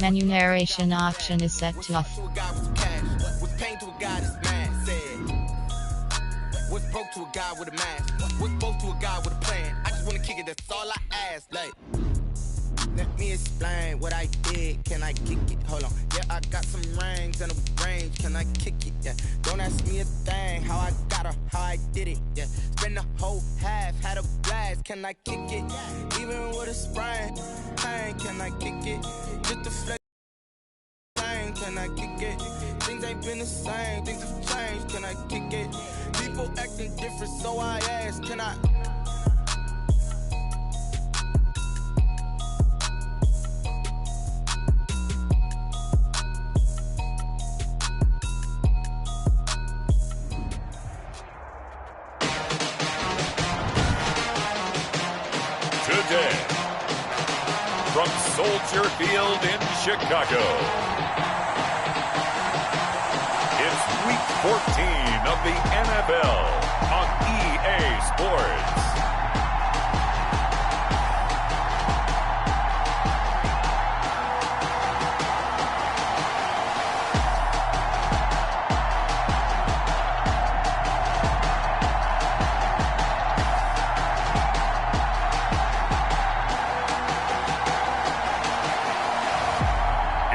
Menu narration option is set to off. What's broke to a guy with a mask? What's broke to a guy with a plan? I just wanna kick it, that's all I ask. Like, let me explain what I did. Can I kick it? Hold on. Yeah, I got some rings and a range. Can I kick it? Yeah. Don't ask me a thing. How I got her, how I did it. Yeah. Spend the whole half, had a blast. Can I kick it? Even with a sprain. Pain, can I kick it? Just the flex. Can I kick it? Things ain't been the same, things have changed. Can I kick it? People acting different, so I ask, can I? Today, from Soldier Field in Chicago, Week 14 of the NFL on EA Sports.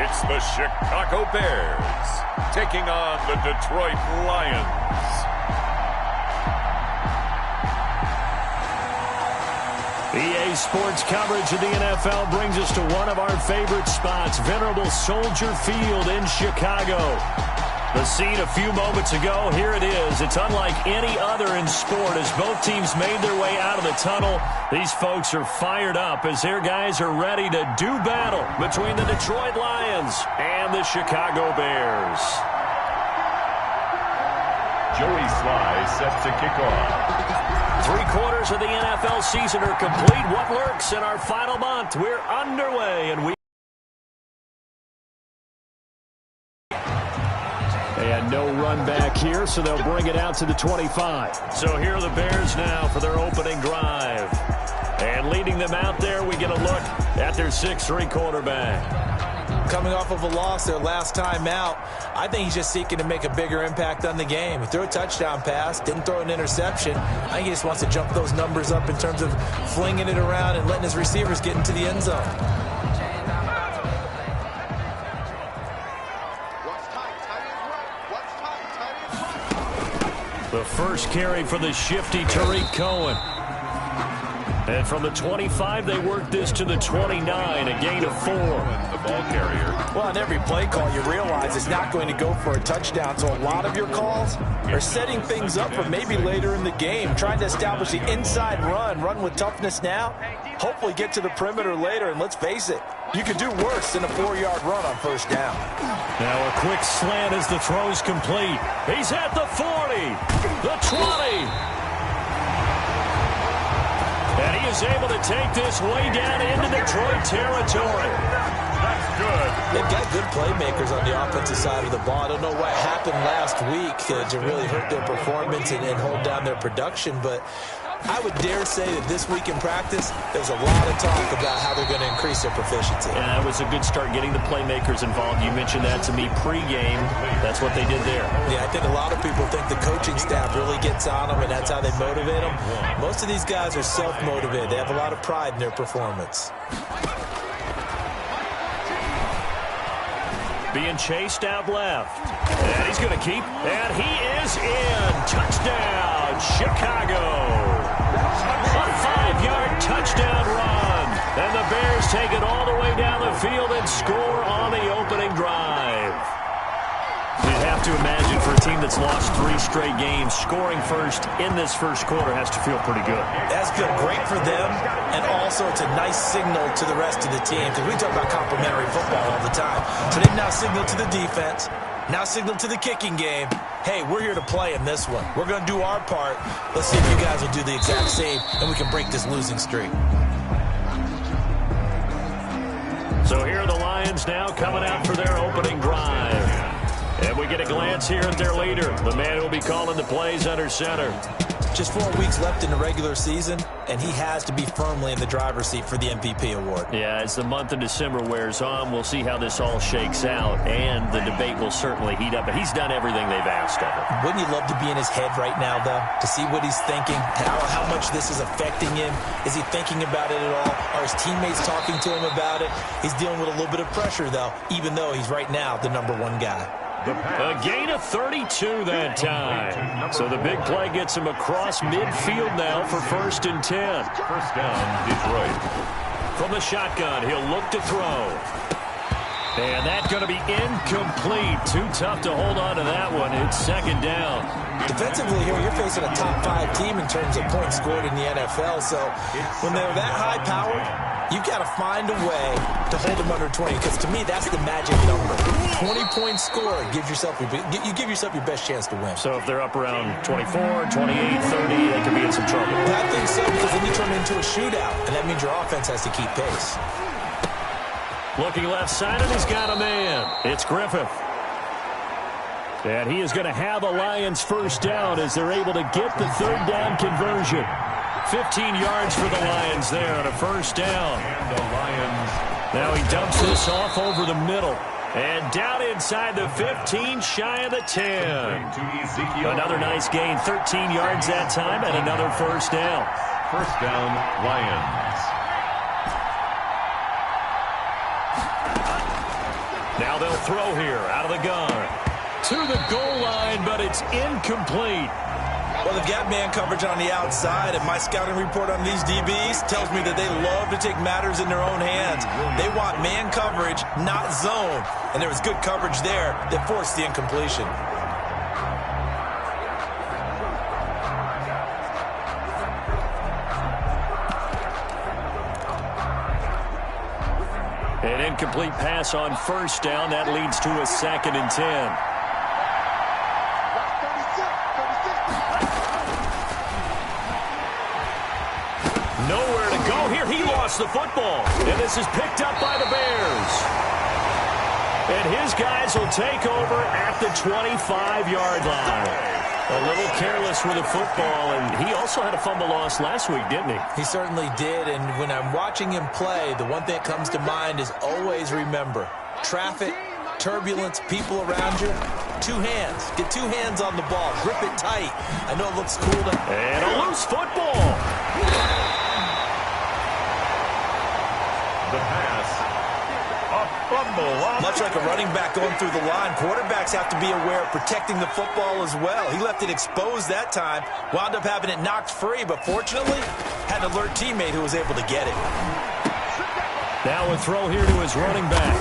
It's the Chicago Bears taking on the Detroit Lions. EA Sports coverage of the NFL brings us to one of our favorite spots, venerable Soldier Field in Chicago. The scene a few moments ago, here it is. It's unlike any other in sport as both teams made their way out of the tunnel. These folks are fired up as their guys are ready to do battle between the Detroit Lions and the Chicago Bears. Joey Sly set to kick off. 3 quarters of the NFL season are complete. What lurks in our final month? We're underway, and they had no run back here, so they'll bring it out to the 25. So here are the Bears now for their opening drive. And leading them out there, we get a look at their 6'3" quarterback. Coming off of a loss their last time out, I think he's just seeking to make a bigger impact on the game. He threw a touchdown pass, didn't throw an interception. I think he just wants to jump those numbers up in terms of flinging it around and letting his receivers get into the end zone. The first carry for the shifty Tariq Cohen. And from the 25, they work this to the 29, a gain of 4. The ball carrier. Well, on every play call, you realize it's not going to go for a touchdown. So a lot of your calls are setting things up for maybe later in the game, trying to establish the inside run with toughness now, hopefully get to the perimeter later. And let's face it, you could do worse than a 4-yard run on first down. Now a quick slant as the throw's complete. He's at the 40, the 20. And he is able to take this way down into Detroit territory. That's good. They've got good playmakers on the offensive side of the ball. I don't know what happened last week to really hurt their performance and hold down their production, but I would dare say that this week in practice, there's a lot of talk about how they're going to increase their proficiency. And that was a good start getting the playmakers involved. You mentioned that to me pregame. That's what they did there. Yeah, I think a lot of people think the coaching staff really gets on them, and that's how they motivate them. Most of these guys are self-motivated. They have a lot of pride in their performance. Being chased out left. And he's going to keep. And he is in. Touchdown, Chicago. A 5-yard touchdown run. And the Bears take it all the way down the field and score on the opening drive. You'd have to imagine for a team that's lost 3 straight games, scoring first in this first quarter has to feel pretty good. That's good. Great for them. And also it's a nice signal to the rest of the team because we talk about complementary football all the time. So they've now signaled to the defense, now signaled to the kicking game. Hey, we're here to play in this one. We're going to do our part. Let's see if you guys will do the exact same and we can break this losing streak. So here are the Lions now coming out for their opening drive. And we get a glance here at their leader, the man who will be calling the plays under center. Just 4 weeks left in the regular season, and he has to be firmly in the driver's seat for the MVP award. Yeah, as the month of December wears on, we'll see how this all shakes out, and the debate will certainly heat up. But he's done everything they've asked of him. Wouldn't you love to be in his head right now, though, to see what he's thinking, how much this is affecting him? Is he thinking about it at all? Are his teammates talking to him about it? He's dealing with a little bit of pressure, though, even though he's right now the #1 guy. A gain of 32 that time. So the big play gets him across midfield now for 1st and 10. First down, Detroit. From the shotgun, he'll look to throw. And that's going to be incomplete. Too tough to hold on to that one. It's 2nd down. Defensively here, you're facing a top 5 team in terms of points scored in the NFL. So when they're that high-powered, you've got to find a way to hold them under 20, because to me, that's the magic number. 20-point score, you give yourself your best chance to win. So if they're up around 24, 28, 30, they could be in some trouble. I think so, because then you turn it into a shootout, and that means your offense has to keep pace. Looking left side, and he's got a man. It's Griffith. And he is going to have a Lions first down as they're able to get the 3rd down conversion. 15 yards for the Lions there on a first down. And the Lions. Now he dumps this off over the middle. And down inside the 15, shy of the 10. Another nice gain, 13 yards that time, and another first down. First down, Lions. Now they'll throw here out of the gun. To the goal line, but it's incomplete. Well, they've got man coverage on the outside, and my scouting report on these DBs tells me that they love to take matters in their own hands. They want man coverage, not zone. And there was good coverage there that forced the incompletion. An incomplete pass on first down. That leads to a 2nd and 10. Nowhere to go here. He lost the football. And this is picked up by the Bears. And his guys will take over at the 25-yard line. A little careless with the football, and he also had a fumble loss last week, didn't he? He certainly did, and when I'm watching him play, the one thing that comes to mind is always remember, traffic, turbulence, people around you, 2 hands. Get 2 hands on the ball. Grip it tight. I know it looks cool to... And a loose football. The pass. A fumble. Much like a running back going through the line, quarterbacks have to be aware of protecting the football as well. He left it exposed that time, wound up having it knocked free, but fortunately, had an alert teammate who was able to get it. Now a throw here to his running back.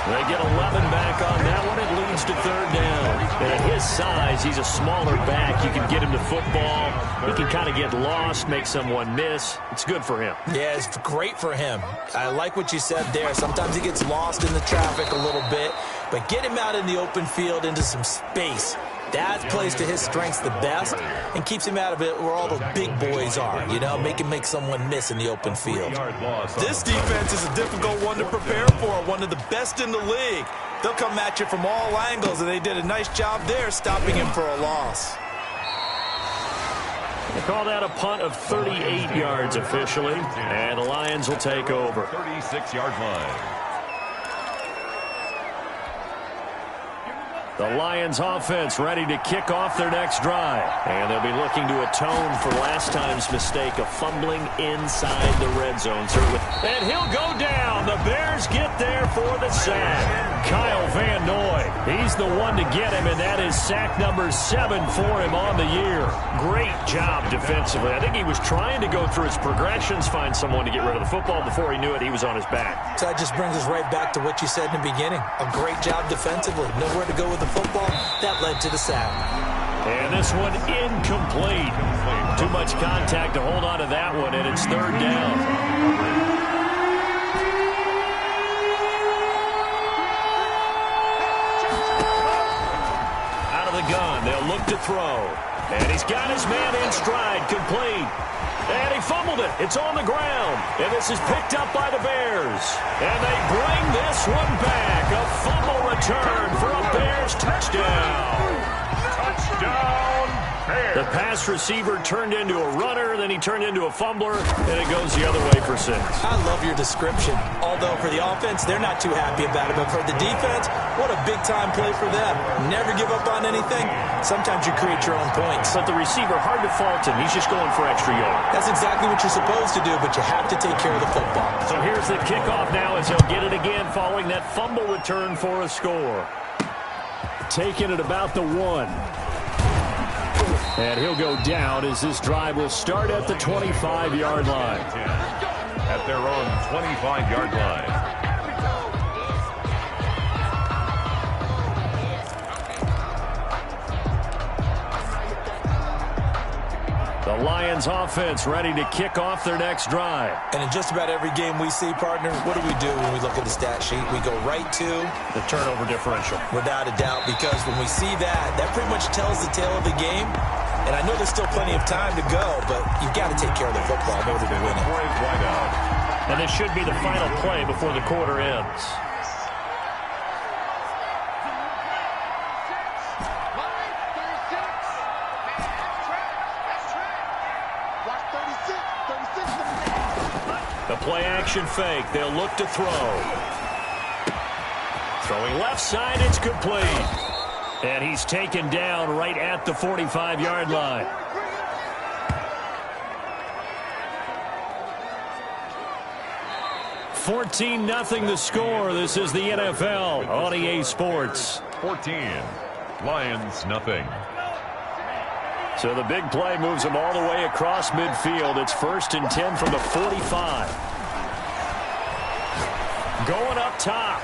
They get 11 back on that one. It leads to 3rd down. And at his size, he's a smaller back. You can get him to football. He can kind of get lost, make someone miss. It's good for him. Yeah, it's great for him. I like what you said there. Sometimes he gets lost in the traffic a little bit, but get him out in the open field into some space. That plays to his strengths the best and keeps him out of it where all the big boys are, you know, make someone miss in the open field. This defense is a difficult one to prepare for, one of the best in the league. They'll come at you from all angles, and they did a nice job there stopping him for a loss. They call that a punt of 38 yards officially, and the Lions will take over. 36-yard line. The Lions offense ready to kick off their next drive. And they'll be looking to atone for last time's mistake of fumbling inside the red zone. And he'll go down. The Bears get there for the sack. Kyle Van Noy, he's the one to get him, and that is sack number 7 for him on the year. Great job defensively. I think he was trying to go through his progressions, find someone to get rid of the football. Before he knew it, he was on his back. So that just brings us right back to what you said in the beginning. A great job defensively. Nowhere to go with the football. That led to the sack. And this one incomplete. Too much contact to hold on to that one, and it's 3rd down. Gun. They'll look to throw. And he's got his man in stride, complete. And he fumbled it. It's on the ground. And this is picked up by the Bears. And they bring this one back. A fumble return for a Bears touchdown. Touchdown, The pass receiver turned into a runner, then he turned into a fumbler, and it goes the other way for 6. I love your description. Although for the offense, they're not too happy about it. But for the defense, what a big-time play for them. Never give up on anything. Sometimes you create your own points. But the receiver, hard to fault him. He's just going for extra yards. That's exactly what you're supposed to do, but you have to take care of the football. So here's the kickoff now as he'll get it again following that fumble return for a score. Taking it about the 1. And he'll go down as this drive will start at the 25-yard line. At their own 25-yard line. The Lions offense ready to kick off their next drive. And in just about every game we see, partner, what do we do when we look at the stat sheet? We go right to the turnover differential. Without a doubt, because when we see that, that pretty much tells the tale of the game. And I know there's still plenty of time to go, but you've got to take care of the football in order to win it. And this should be the final play before the quarter ends. The play-action fake. They'll look to throw. Throwing left side, it's complete. And he's taken down right at the 45-yard line. $14-0 the score. This is the NFL on EA Sports. 14. Lions, nothing. So the big play moves them all the way across midfield. It's 1st and 10 from the 45. Going up top.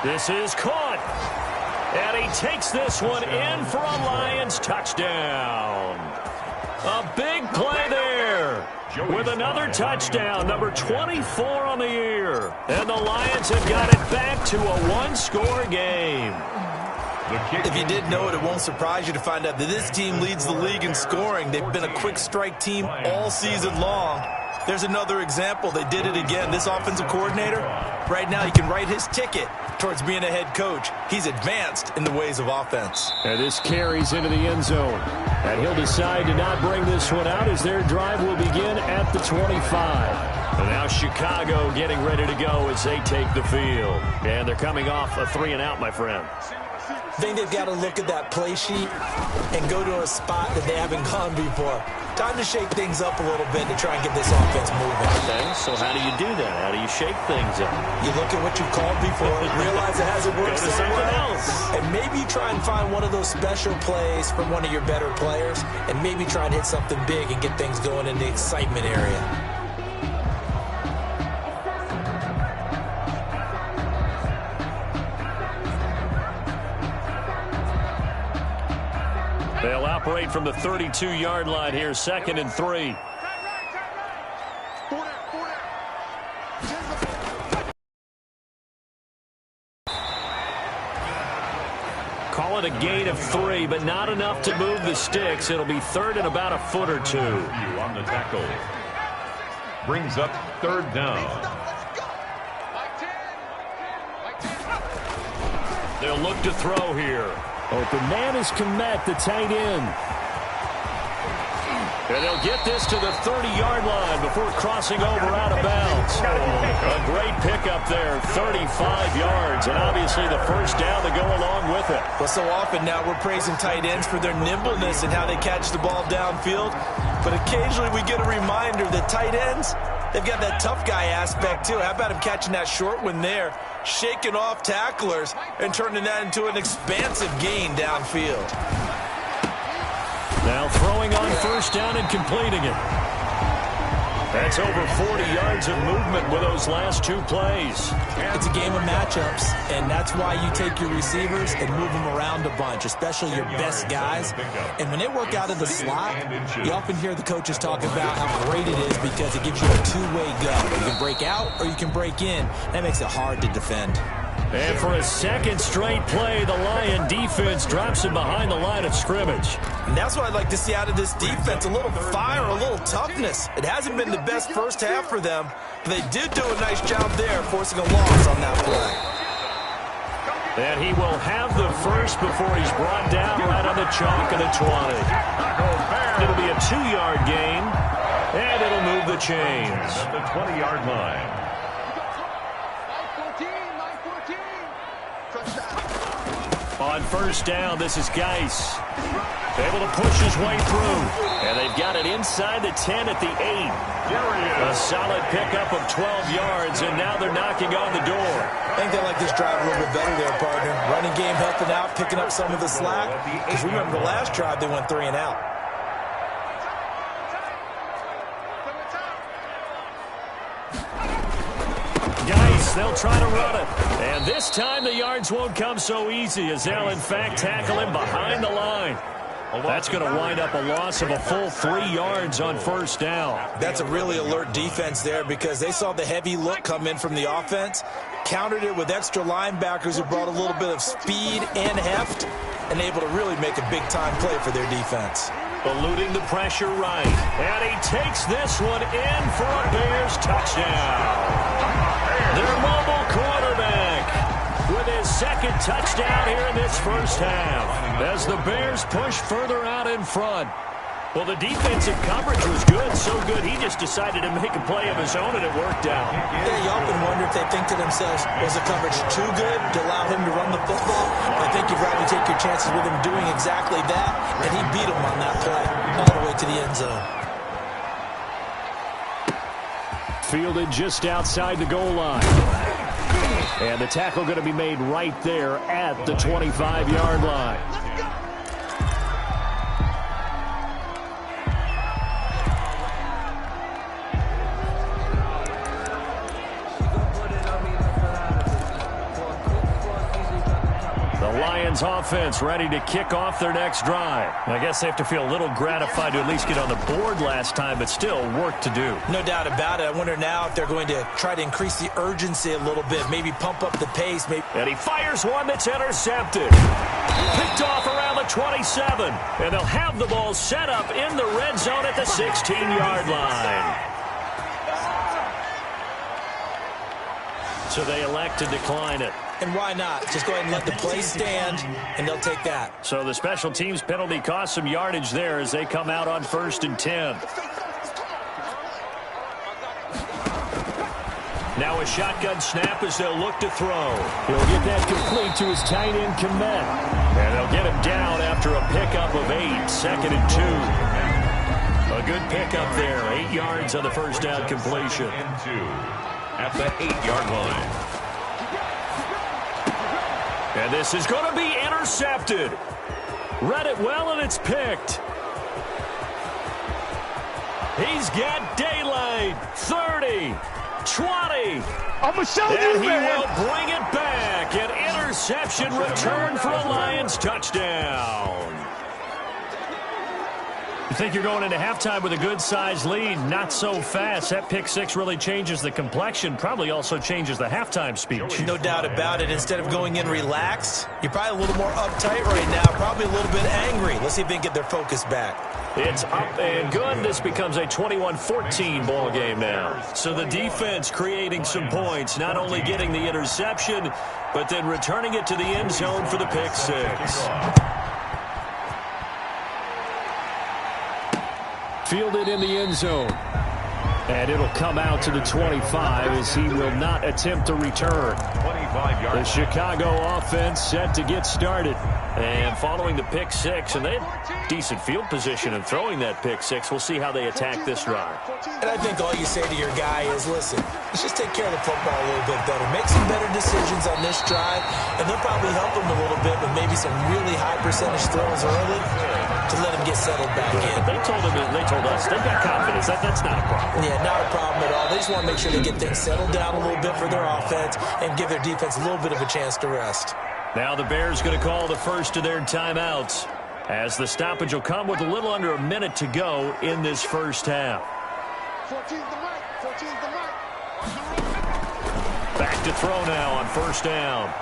This is caught. And he takes this one in for a Lions touchdown. A big play there with another touchdown, number 24 on the year. And the Lions have got it back to a one-score game. If you didn't know it, it won't surprise you to find out that this team leads the league in scoring. They've been a quick strike team all season long. There's another example. They did it again. This offensive coordinator, right now he can write his ticket towards being a head coach. He's advanced in the ways of offense. And this carries into the end zone. And he'll decide to not bring this one out as their drive will begin at the 25. And now Chicago getting ready to go as they take the field. And they're coming off a 3-and-out, my friend. I think they've got to look at that play sheet and go to a spot that they haven't gone before. Time to shake things up a little bit to try and get this offense moving. Okay, so how do you do that? How do you shake things up? You look at what you've called before, realize it hasn't worked somewhere else, and maybe try and find one of those special plays from one of your better players, and maybe try and hit something big and get things going in the excitement area. They'll operate from the 32-yard line here, 2nd and 3. Call it a gain of 3, but not enough to move the sticks. It'll be 3rd and about a foot or 2. On the tackle. Brings up 3rd down. They'll look to throw here. Open man is Komet, the tight end. And they'll get this to the 30-yard line before crossing over out of bounds. A great pickup there, 35 yards, and obviously the first down to go along with it. Well, so often now we're praising tight ends for their nimbleness and how they catch the ball downfield. But occasionally we get a reminder that tight ends, they've got that tough guy aspect too. How about him catching that short one there, shaking off tacklers, and turning that into an expansive gain downfield. Now throwing on first down and completing it. That's over 40 yards of movement with those last 2 plays. It's a game of matchups, and that's why you take your receivers and move them around a bunch, especially your best guys. And when they work out of the slot, you often hear the coaches talk about how great it is because it gives you a two-way go. You can break out or you can break in. That makes it hard to defend. And for a second straight play, the Lion defense drops him behind the line of scrimmage. And that's what I'd like to see out of this defense, a little fire, a little toughness. It hasn't been the best first half for them, but they did do a nice job there, forcing a loss on that play. And he will have the first before he's brought down right on the chalk of the 20. It'll be a 2-yard gain, and it'll move the chains. At the 20-yard line. On first down, this is Geis. Able to push his way through. And they've got it inside the 10 at the 8. A solid pickup of 12 yards, and now they're knocking on the door. I think they like this drive a little bit better there, partner. Running game helping out, picking up some of the slack. Because remember, the last drive they went 3 and out. Geis, they'll try to run it. And this time the yards won't come so easy as they'll, in fact, tackle him behind the line. That's going to wind up a loss of a full 3 yards on first down. That's a really alert defense there because they saw the heavy look come in from the offense, countered it with extra linebackers who brought a little bit of speed and heft, and able to really make a big-time play for their defense. Eluding the pressure right. And he takes this one in for a Bears touchdown. Their mobile quarterback with his second touchdown here in this first half as the Bears push further out in front. Well, the defensive coverage was good, so good he just decided to make a play of his own, and it worked out. Yeah, you often wonder if they think to themselves, was the coverage too good to allow him to run the football? I think you'd rather take your chances with him doing exactly that, and he beat him on that play all the way to the end zone. Fielded just outside the goal line. And the tackle going to be made right there at the 25-yard line. Lions offense ready to kick off their next drive. I guess they have to feel a little gratified to at least get on the board last time, but still work to do. No doubt about it. I wonder now if they're going to try to increase the urgency a little bit, maybe pump up the pace. And he fires one that's intercepted. Picked off around the 27, and they'll have the ball set up in the red zone at the 16-yard line. So they elect to decline it. And why not? Just go ahead and let the play stand, and they'll take that. So the special teams penalty cost some yardage there as they come out on 1st and 10. Now a shotgun snap as they'll look to throw. He'll get that complete to his tight end, Komet. And they'll get him down after a pickup of 8, 2nd and 2. A good pickup there, 8 yards on the first down completion. And 2 at the 8-yard line. And this is going to be intercepted. Read it well, and it's picked. He's got daylight. 30, 20. I'm going to show you, And he man. will bring it back. An interception return for a Lions touchdown. You think you're going into halftime with a good-sized lead. Not so fast. That pick six really changes the complexion. Probably also changes the halftime speech. No doubt about it. Instead of going in relaxed, you're probably a little more uptight right now. Probably a little bit angry. Let's see if they can get their focus back. It's up and good. This becomes a 21-14 ball game now. So the defense creating some points, not only getting the interception, but then returning it to the end zone for the pick six. Fielded in the end zone. And it'll come out to the 25 as he will not attempt to return. 25-yard. The Chicago offense set to get started. And following the pick six, and they had decent field position in throwing that pick six. We'll see how they attack this drive. And I think all you say to your guy is, listen, let's just take care of the football a little bit better. Make some better decisions on this drive, and they'll probably help him a little bit with maybe some really high percentage throws early to let him get settled back in. They told us they've got confidence. That's not a problem. Yeah, not a problem at all. They just want to make sure they get things settled down a little bit for their offense and give their defense a little bit of a chance to rest. Now the Bears going to call the first of their timeouts as the stoppage will come with a little under a minute to go in this first half. 14 to the right. 14 to the right. Back to throw now on first down.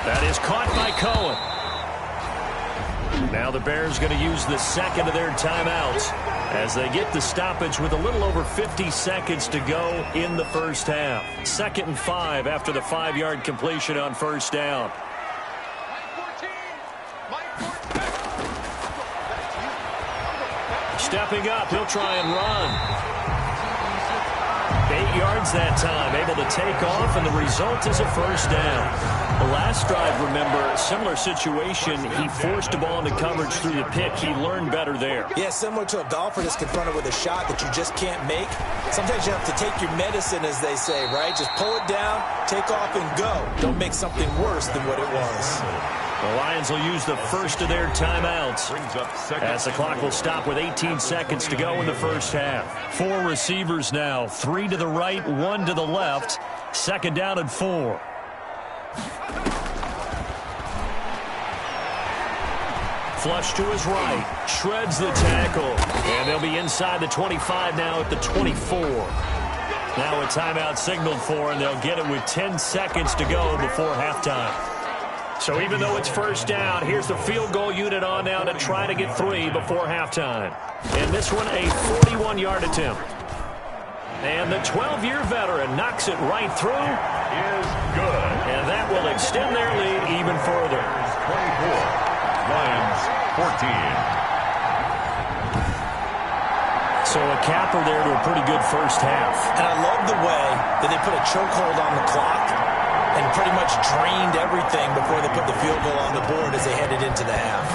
That is caught by Cohen. Now the Bears going to use the second of their timeouts as they get the stoppage with a little over 50 seconds to go in the first half. 2nd and 5 after the 5-yard completion on first down. stepping up. He'll try and run. 8 yards that time, able to take off, and the result is a first down. The last drive, remember, similar situation. He forced the ball into coverage through the pick. He learned better there. Yeah, similar to a golfer that's confronted with a shot that you just can't make. Sometimes you have to take your medicine, as they say, right? Just pull it down, take off, and go. Don't make something worse than what it was. The Lions will use the first of their timeouts as the clock will stop with 18 seconds to go in the first half. 4 receivers now, 3 to the right, 1 to the left. Second down and 4. Flush to his right, shreds the tackle, and they'll be inside the 25 now at the 24. Now a timeout signaled for, and they'll get it with 10 seconds to go before halftime. So even though it's first down, here's the field goal unit on now to try to get 3 before halftime. And this one a 41-yard attempt. And the 12-year veteran knocks it right through. Is good. And that will extend their lead even further. 24. Lions 14. So a capper there to a pretty good first half. And I love the way that they put a chokehold on the clock and pretty much drained everything before they put the field goal on the board as they headed into the half.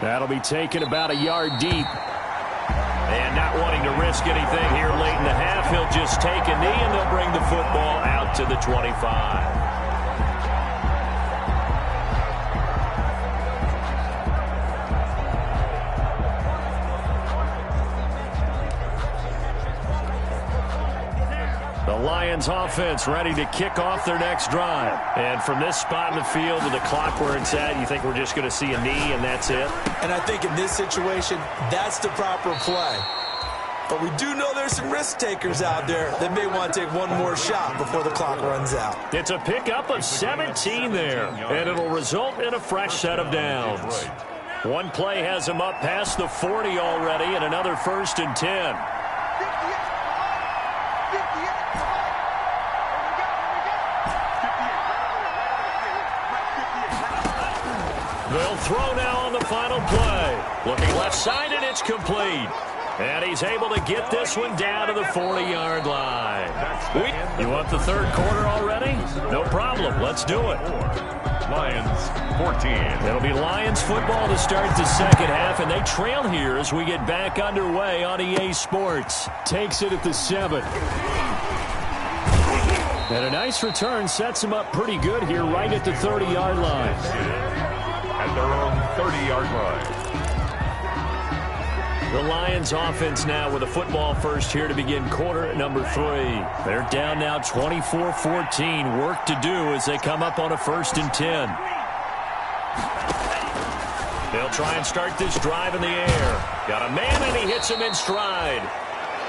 That'll be taken about a yard deep. And not wanting to risk anything here late in the half, he'll just take a knee and they'll bring the football out to the 25. The Lions offense ready to kick off their next drive. And from this spot in the field with the clock where it's at, you think we're just going to see a knee and that's it? And I think in this situation, that's the proper play. But we do know there's some risk takers out there that may want to take one more shot before the clock runs out. It's a pickup of 17 there, and it'll result in a fresh set of downs. One play has him up past the 40 already, and another 1st and 10. They'll throw now on the final play. Looking left side, and it's complete. And he's able to get this one down to the 40-yard line. You want the third quarter already? No problem. Let's do it. Lions 14. It'll be Lions football to start the second half, and they trail here as we get back underway on EA Sports. Takes it at the 7. And a nice return sets him up pretty good here right at the 30-yard line. At their own 30-yard line. The Lions offense now with a football first here to begin quarter number 3. They're down now 24-14. Work to do as they come up on a 1st and 10. They'll try and start this drive in the air. Got a man and he hits him in stride.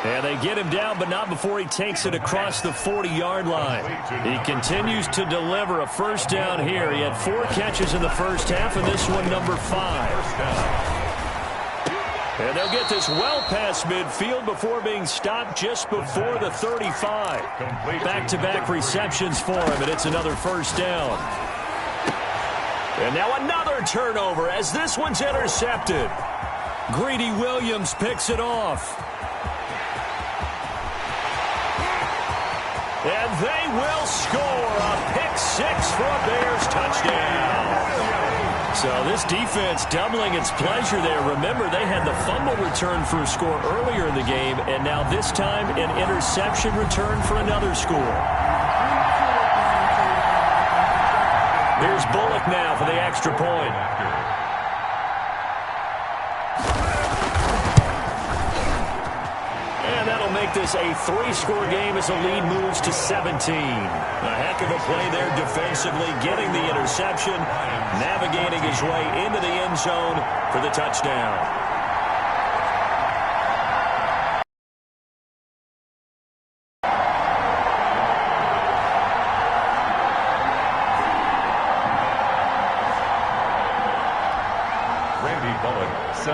And they get him down, but not before he takes it across the 40-yard line. He continues to deliver a first down here. He had 4 catches in the first half, and this one number 5. And they'll get this well past midfield before being stopped just before the 35. Back-to-back receptions for him, and it's another first down. And now another turnover as this one's intercepted. Greedy Williams picks it off. And they will score a pick-6 for a Bears touchdown. So this defense doubling its pleasure there. Remember, they had the fumble return for a score earlier in the game, and now this time an interception return for another score. Here's Bullock now for the extra point. And that'll make this a 3-score game as the lead moves to 17. A heck of a play there defensively, getting the interception, navigating his way into the end zone for the touchdown.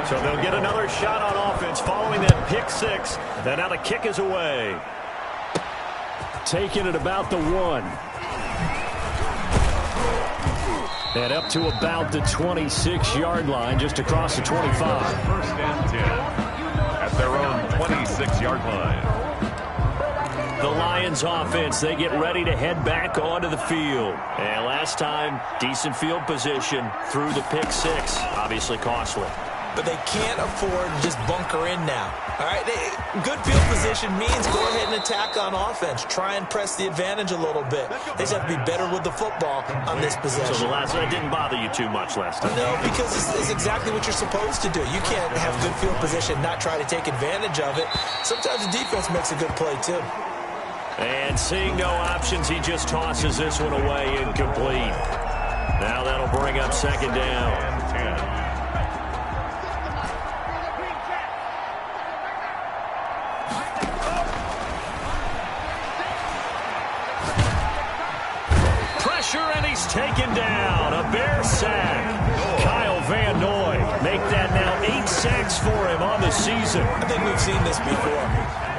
So they'll get another shot on offense following that pick-6. And now the kick is away. Taking it about the 1. And up to about the 26-yard line, just across the 25. First and 10 at their own 26-yard line. The Lions offense, they get ready to head back onto the field. And last time, decent field position through the pick six. Obviously costly. But they can't afford to just bunker in now. All right, good field position means go ahead and attack on offense. Try and press the advantage a little bit. They just have to be better with the football on this possession. So the last one didn't bother you too much last time? No, because it's exactly what you're supposed to do. You can't have good field position, not try to take advantage of it. Sometimes the defense makes a good play, too. And seeing no options, he just tosses this one away incomplete. Now that'll bring up second down. And 10. And he's taken down. A Bear sack. Kyle Van Noy make that now 8 sacks for him on the season. I think we've seen this before.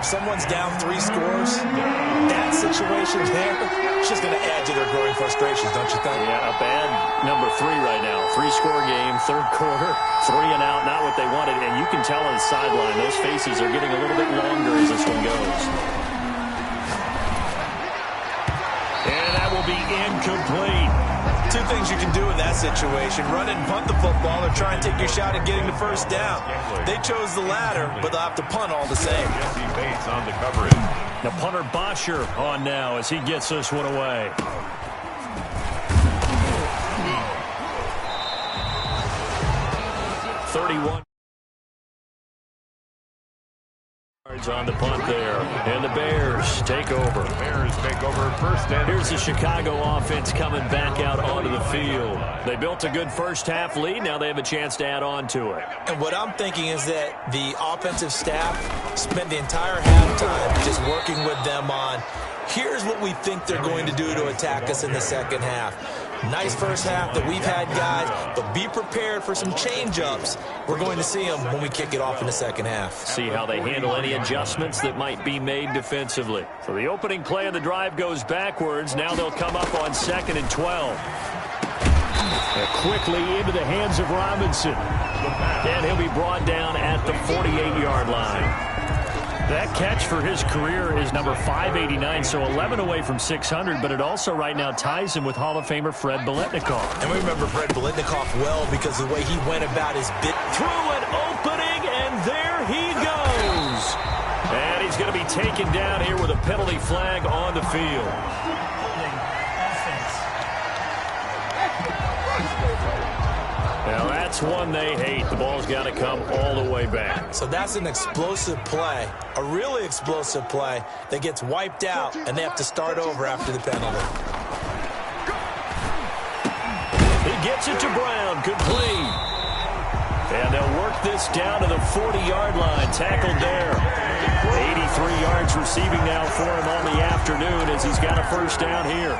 If someone's down 3 scores, that situation there, it's just going to add to their growing frustrations, don't you think? Yeah, a bad number 3 right now. 3-score game, third quarter, 3 and out, not what they wanted. And you can tell on the sideline, those faces are getting a little bit longer as this one goes. Be incomplete. 2 things you can do in that situation: run and punt the football, or try and take your shot at getting the first down. They chose the latter, but they'll have to punt all the same. Jesse Bates on the coverage. Now punter Bosher on now as he gets this one away. On the punt there, and the Bears take over. Bears take over first and Here's the Chicago offense coming back out onto the field. They built a good first-half lead. Now they have a chance to add on to it. And what I'm thinking is that the offensive staff spent the entire halftime just working with them on, here's what we think they're going to do to attack us in the second half. Nice first half that we've had, guys, but be prepared for some change-ups. We're going to see them when we kick it off in the second half. See how they handle any adjustments that might be made defensively. So the opening play of the drive goes backwards. Now they'll come up on 2nd and 12. And quickly into the hands of Robinson. And he'll be brought down at the 48-yard line. That catch for his career is number 589, so 11 away from 600, but it also right now ties him with Hall of Famer Fred Biletnikoff. And we remember Fred Biletnikoff well because of the way he went about his bit. Through an opening, and there he goes. And he's going to be taken down here with a penalty flag on the field. Now that's one they hate. The ball's got to come all the way back. So that's an explosive play, a really explosive play that gets wiped out, and they have to start over after the penalty. He gets it to Brown, complete. And they'll work this down to the 40-yard line, tackled there. 83 yards receiving now for him on the afternoon as he's got a first down here.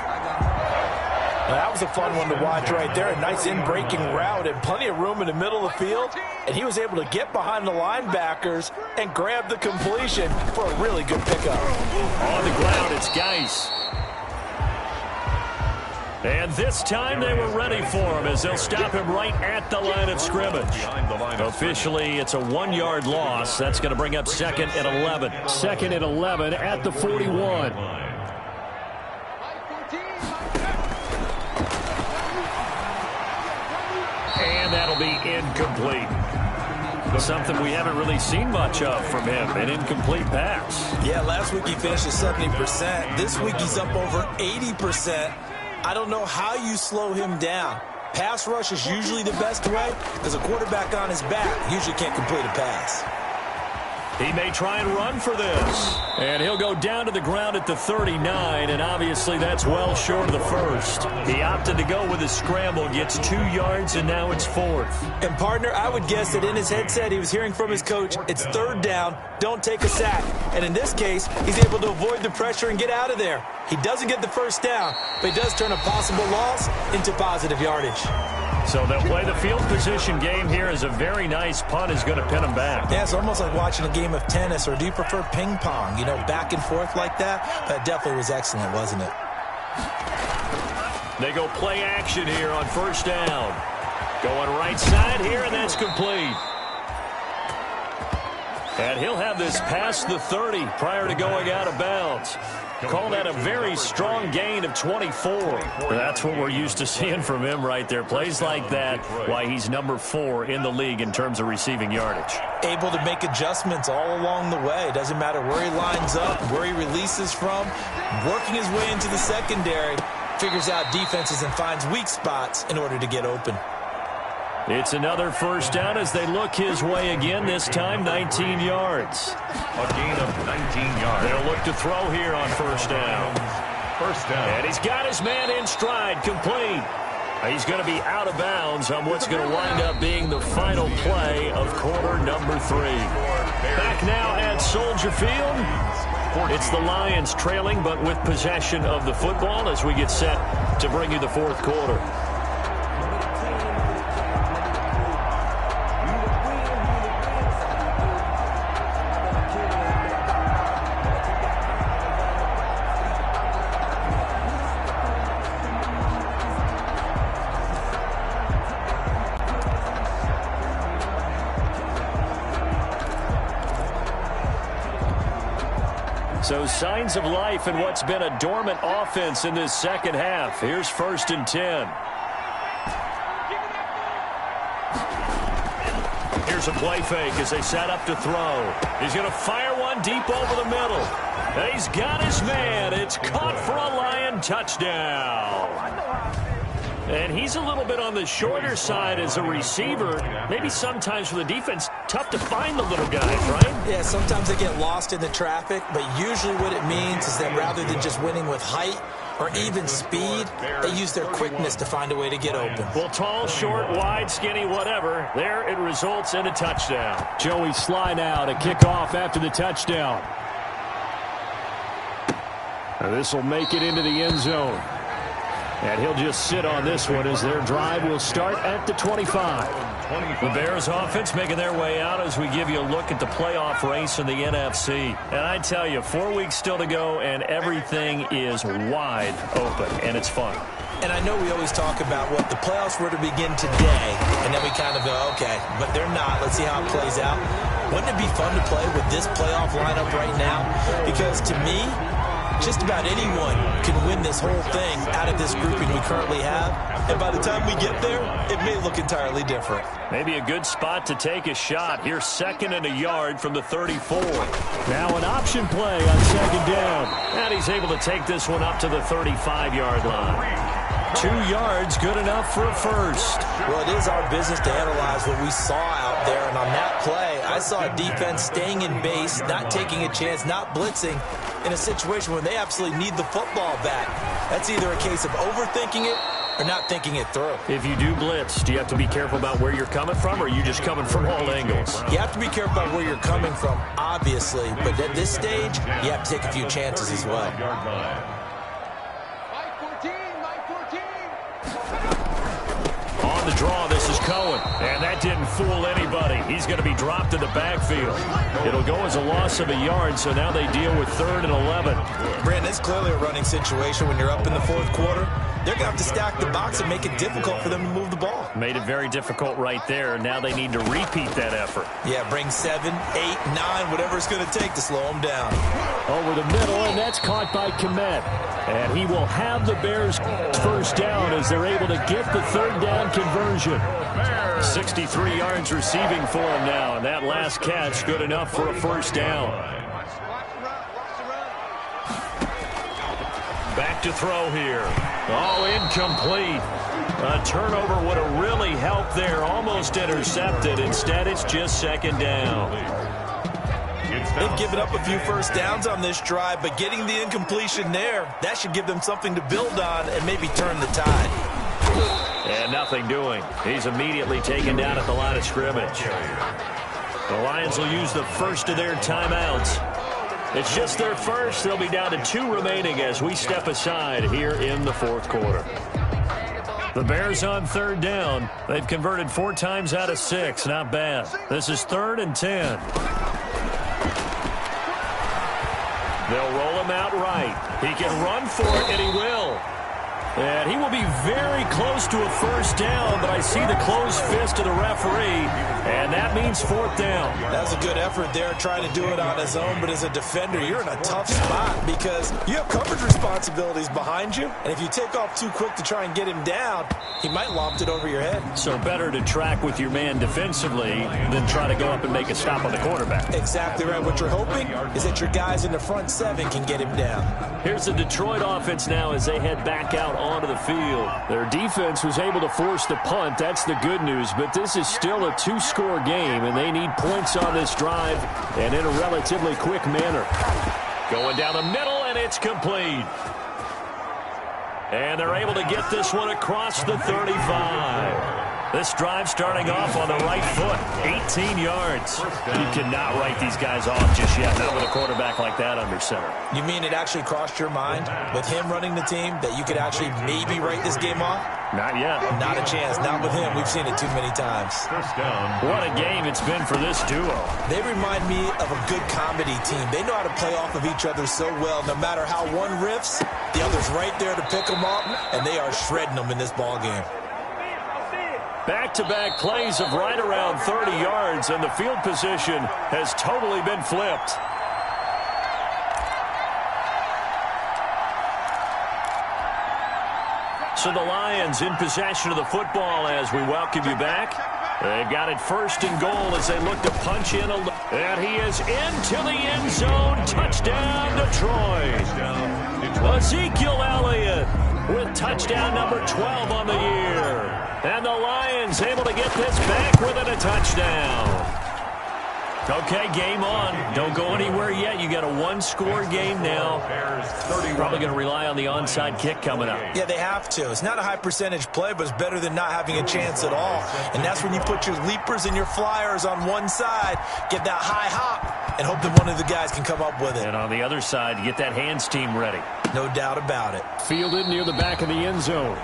Now, that was a fun one to watch right there. A nice in-breaking route and plenty of room in the middle of the field. And he was able to get behind the linebackers and grab the completion for a really good pickup. On the ground, it's Geis. And this time they were ready for him as they'll stop him right at the line of scrimmage. Officially, it's a 1-yard loss. That's going to bring up 2nd and 11. 2nd and 11 at the 41. And that'll be incomplete. Something we haven't really seen much of from him, an incomplete pass. Yeah, last week he finished at 70%. This week he's up over 80%. I don't know how you slow him down. Pass rush is usually the best way because a quarterback on his back usually can't complete a pass. He may try and run for this. And he'll go down to the ground at the 39, and obviously that's well short of the first. He opted to go with his scramble, gets 2 yards, and now it's 4th. And, partner, I would guess that in his headset he was hearing from his coach, it's 3rd down, don't take a sack. And in this case, he's able to avoid the pressure and get out of there. He doesn't get the first down, but he does turn a possible loss into positive yardage. So they'll play the field position game here as a very nice punt is going to pin them back. Yeah, it's almost like watching a game of tennis, or do you prefer ping pong? You know, back and forth like that? That definitely was excellent, wasn't it? They go play action here on first down. Going right side here, and that's complete. And he'll have this past the 30 prior to going out of bounds. Call that a very strong gain of 24. That's what we're used to seeing from him right there. Plays like that, why he's number 4 in the league in terms of receiving yardage. Able to make adjustments all along the way. Doesn't matter where he lines up, where he releases from. Working his way into the secondary. Figures out defenses and finds weak spots in order to get open. It's another first down as they look his way again, this time 19 yards. A gain of 19 yards. They'll look to throw here on first down. First down. And he's got his man in stride, complete. He's going to be out of bounds on what's going to wind up being the final play of quarter number 3. Back now at Soldier Field. It's the Lions trailing, but with possession of the football as we get set to bring you the fourth quarter. So signs of life in what's been a dormant offense in this second half. Here's 1st and 10. Here's a play fake as they set up to throw. He's going to fire one deep over the middle. And he's got his man. It's caught for a Lion touchdown. And he's a little bit on the shorter side as a receiver. Maybe sometimes for the defense, tough to find the little guys, right? Yeah, sometimes they get lost in the traffic, but usually what it means is that rather than just winning with height or even speed, they use their quickness to find a way to get open. Well, tall, short, wide, skinny, whatever, there it results in a touchdown. Joey Sly now to kick off after the touchdown. Now this will make it into the end zone. And he'll just sit on this one as their drive will start at the 25. The Bears offense making their way out as we give you a look at the playoff race in the NFC. And I tell you, 4 weeks still to go, and everything is wide open, and it's fun. And I know we always talk about what the playoffs were to begin today, and then we kind of go, okay, but they're not. Let's see how it plays out. Wouldn't it be fun to play with this playoff lineup right now? Because to me, just about anyone can win this whole thing out of this grouping we currently have. And by the time we get there, it may look entirely different. Maybe a good spot to take a shot. Here's 2nd and a yard from the 34. Now an option play on 2nd down. And he's able to take this one up to the 35-yard line. 2 yards, good enough for a first. Well, it is our business to analyze what we saw out there. And on that play, I saw a defense staying in base, not taking a chance, not blitzing in a situation where they absolutely need the football back. That's either a case of overthinking it or not thinking it through. If you do blitz, do you have to be careful about where you're coming from, or are you just coming from all angles? You have to be careful about where you're coming from, obviously. But at this stage, you have to take a few chances as well. On the draw, this is Cohen. And that didn't fool anybody. He's going to be dropped in the backfield. It'll go as a loss of a yard, so now they deal with 3rd and 11. Brandon, it's clearly a running situation when you're up in the 4th quarter. They're going to have to stack the box and make it difficult for them to move the ball. Made it very difficult right there. Now they need to repeat that effort. Yeah, bring 7, 8, 9, whatever it's going to take to slow them down. Over the middle, and that's caught by Kmet. And he will have the Bears first down as they're able to get the 3rd down conversion. 63 yards receiving for him now, and that last catch good enough for a first down. Back to throw here. Oh, incomplete. A turnover would have really helped there. Almost intercepted. Instead, it's just 2nd down. They've given up a few first downs on this drive, but getting the incompletion there, that should give them something to build on and maybe turn the tide. And nothing doing. He's immediately taken down at the line of scrimmage. The Lions will use the first of their timeouts. It's just their first. They'll be down to 2 remaining as we step aside here in the 4th quarter. The Bears on 3rd down. They've converted 4 times out of 6. Not bad. This is 3rd and 10. They'll roll him out right. He can run for it, and he will. And he will be very close to a first down, but I see the closed fist of the referee, and that means fourth down. That's a good effort there, trying to do it on his own, but as a defender, you're in a tough spot because you have coverage responsibilities behind you, and if you take off too quick to try and get him down, he might loft it over your head. So better to track with your man defensively than try to go up and make a stop on the quarterback. Exactly right. What you're hoping is that your guys in the front seven can get him down. Here's the Detroit offense now as they head back out onto the field. Their defense was able to force the punt. That's the good news, but this is still a two-score game, and they need points on this drive and in a relatively quick manner. Going down the middle, and it's complete. And they're able to get this one across the 35. This drive starting off on the right foot, 18 yards. You cannot write these guys off just yet, not with a quarterback like that under center. You mean it actually crossed your mind with him running the team that you could actually maybe write this game off? Not yet. Not a chance. Not with him. We've seen it too many times. First down. What a game it's been for this duo. They remind me of a good comedy team. They know how to play off of each other so well. No matter how one riffs, the other's right there to pick them up, and they are shredding them in this ball game. Back-to-back plays of right around 30 yards, and the field position has totally been flipped. So the Lions in possession of the football as we welcome you back. They've got it first and goal as they look to punch in. And he is into the end zone. Touchdown, Detroit. Ezekiel Elliott with touchdown number 12 on the year. And the Lions able to get this back within a touchdown. Okay, game on. Don't go anywhere yet. You got a one-score game now. Probably going to rely on the onside kick coming up. Yeah, they have to. It's not a high-percentage play, but it's better than not having a chance at all. And that's when you put your leapers and your flyers on one side, get that high hop, and hope that one of the guys can come up with it. And on the other side, you get that hands team ready. No doubt about it. Fielded near the back of the end zone.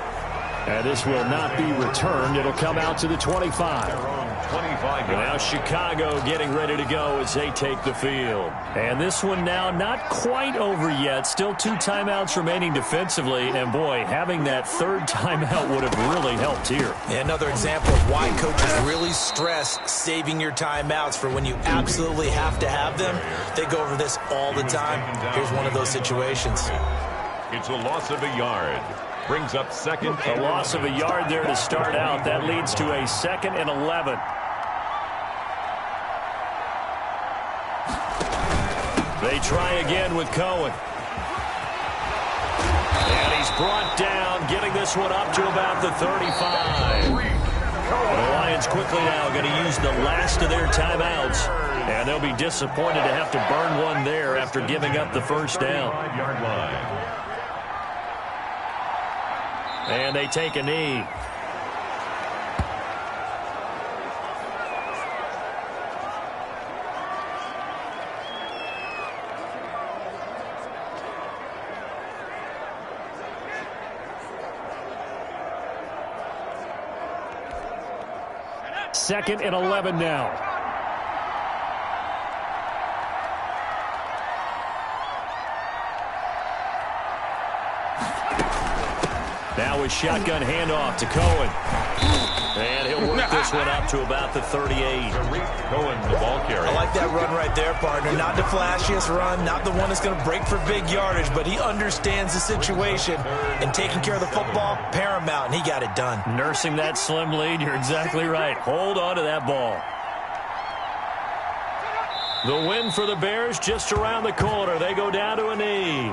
And this will not be returned. It'll come out to the 25. Now Chicago getting ready to go as they take the field. And this one now not quite over yet. Still 2 timeouts remaining defensively. And, boy, having that third timeout would have really helped here. Yeah, another example of why coaches really stress saving your timeouts for when you absolutely have to have them. They go over this all the time. Here's one of those situations. It's a loss of a yard. Brings up second. A loss of a yard there to start out. That leads to a 2nd and 11. They try again with Cohen. And he's brought down, getting this one up to about the 35. The Lions quickly now going to use the last of their timeouts. And they'll be disappointed to have to burn one there after giving up the first down. 5-yard line. And they take a knee. Second and 11 now. Now a shotgun handoff to Cohen. And he'll work this one up to about the 38. Cohen, the ball carrier. I like that run right there, partner. Not the flashiest run, not the one that's going to break for big yardage, but he understands the situation, and taking care of the football, paramount, and he got it done. Nursing that slim lead, you're exactly right. Hold on to that ball. The win for the Bears just around the corner. They go down to a knee.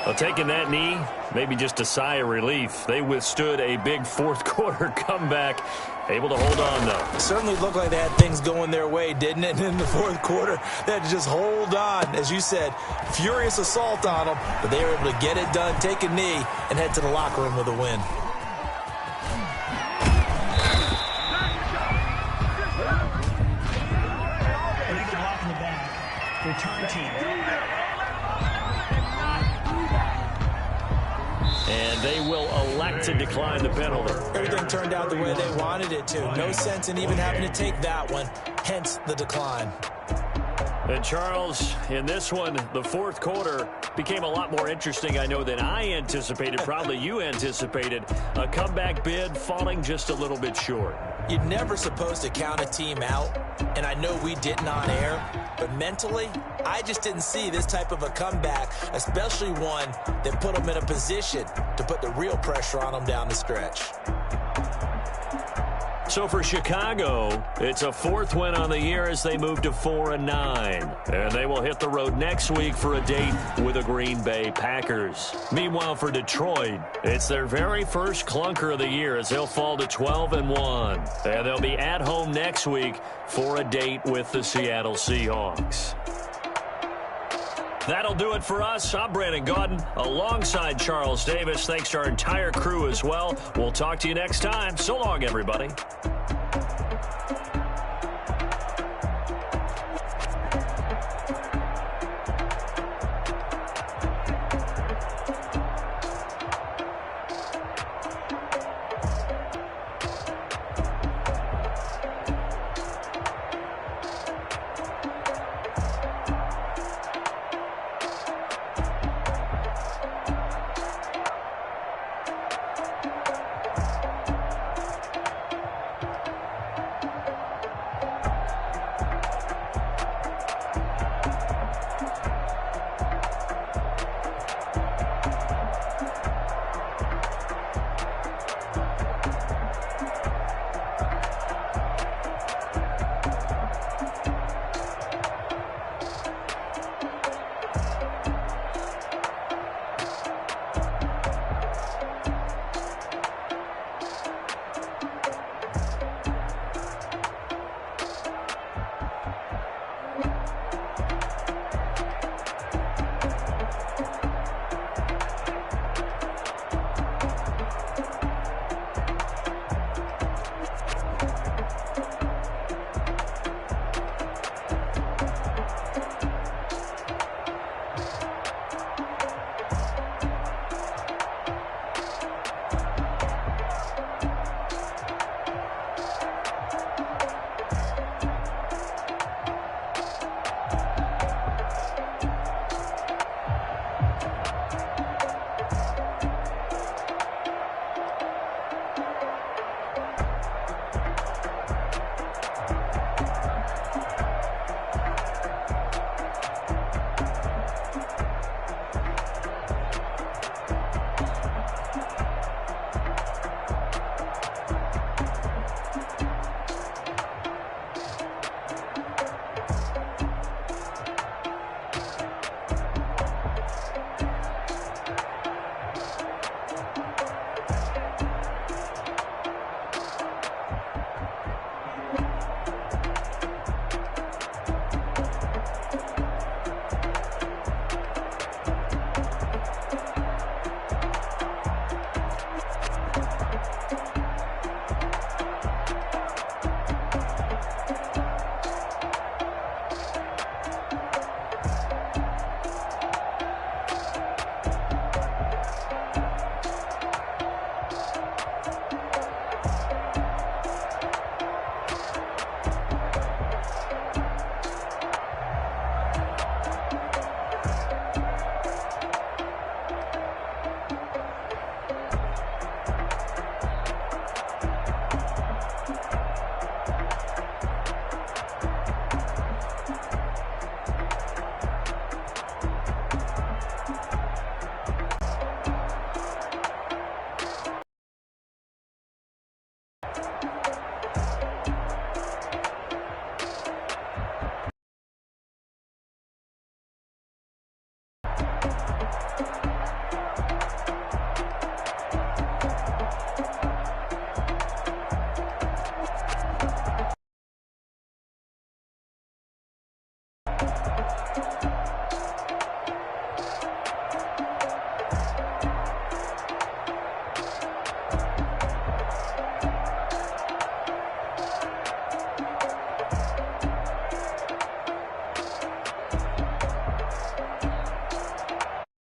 Well, taking that knee, maybe just a sigh of relief. They withstood a big fourth-quarter comeback. Able to hold on, though. It certainly looked like they had things going their way, didn't it? And in the fourth quarter, they had to just hold on. As you said, furious assault on them, but they were able to get it done, take a knee, and head to the locker room with a win. Return team. And they will elect to decline the penalty. Everything turned out the way they wanted it to. No sense in even having to take that one, hence the decline. And Charles, in this one, the fourth quarter became a lot more interesting, I know, than I anticipated. Probably you anticipated. A comeback bid falling just a little bit short. You're never supposed to count a team out, and I know we didn't on air, but mentally, I just didn't see this type of a comeback, especially one that put them in a position to put the real pressure on them down the stretch. So for Chicago, it's a fourth win on the year as they move to 4-9. And they will hit the road next week for a date with the Green Bay Packers. Meanwhile, for Detroit, it's their very first clunker of the year as they'll fall to 12-1. And they'll be at home next week for a date with the Seattle Seahawks. That'll do it for us. I'm Brandon Gaudin alongside Charles Davis. Thanks to our entire crew as well. We'll talk to you next time. So long, everybody.